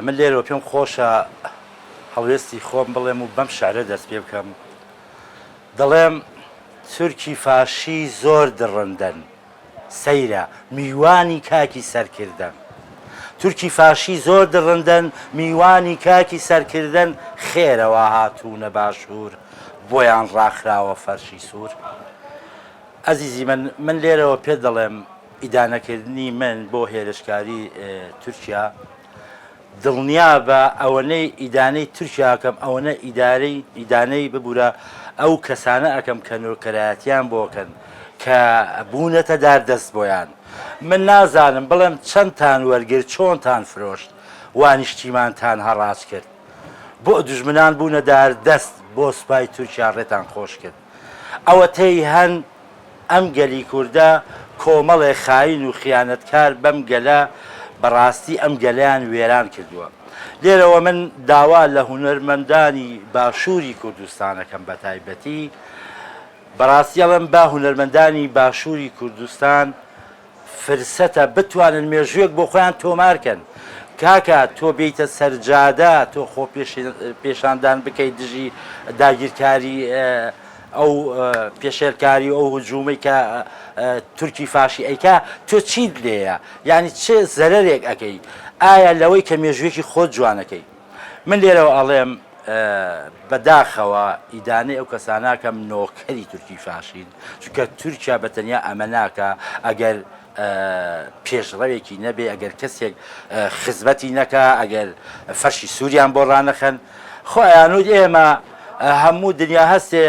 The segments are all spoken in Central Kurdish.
من لێرەوە پێم خۆشە هەڵوێستی خۆم بڵێم و بەم شعرە دەست پێ بکەم. دەڵێم تورکی فاشی زۆر دڕندەن، سەیرە میوانی کاکی سەرکردن. تورکی فاشی زۆر دڕندەن، میوانی کاکی سەرکردن. خێرەوە هاتوونە باشوور، بۆیان ڕاخراوە فەرشی سوور. ئەزیزی من لێرەوە پێ دەڵێم ئیدانەکردنی من بۆ هێرشکاری تورکیا دڵنیا بە ئەوەنەی ئیدانەی تورکیاکەم، ئەوەنە ئیدانەی ببوورە ئەو کەسانە ئەەکەم کە نۆکەرایەتیان بۆکەن کە بوونەتە داردەست بۆیان. من نازانم بڵێم چەندتان وەرگرت، چۆنتان فرۆشت، وانیشتیمانتان هەڕاج کرد، بۆ دوژمنان بوونە داردەست، بۆ سوپای تورکیا ڕێتان خۆش کرد. ئەوە تێی هەن ئەم گەلی کووردە کۆمەڵێ خاین و خیانەتکار بەم گەلە بەڕاستی ئەم گەلیان وێران کردووە. لێرەوە من داوا لە هونەرمەندانی باشووری کوردستانەکەم بە تایبەتی بەڕاستی ئەڵێم با هونەرمەندانی باشووری کوردستان فرسەتە بتوانن مێژوویەک بۆ خۆیان تۆمارکەن. کاکە تۆ بیتە سەرجادە، تۆ خۆ پێشاندان بکەیت دژی داگیرکاری ئەو پێشێرکاری ئەو هجوومەی کە تورکی فاشی ئەیکا، تۆ چیت لێیە؟ یعنی چه زەرەرێک ئەەکەی؟ ئایا لەوەی کە مێژوویەکی خۆت جوانەکەی؟ من لێرەوە ئەڵێم بەداخەوە ئیدانەی ئەو کەساناکەم نۆکەری تورکی فاشین، چونکە تورکیا بەتەنیا ئەمە ناکە ئەگەر پێشڕەوێکی نەبێ، ئەگەر کەسێک خزمەتی نەکە، ئەگەر فەرشی سووریان بۆ ڕانەخەن. خۆیانوت ئێمە هەموو دنیا هەستێ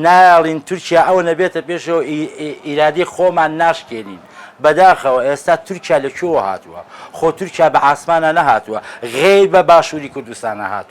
ناڵین تورکیا ئەوە نەبێتە پێشەوە ئیرادی خۆمان ناشکێنین. بەداخەوە ئێستا تورکیا لەکوێوە هاتووە؟ خۆ تورکیا بە ئاسمانە نەهاتووە، غێر بە باشووری کوردستانە هاتووە.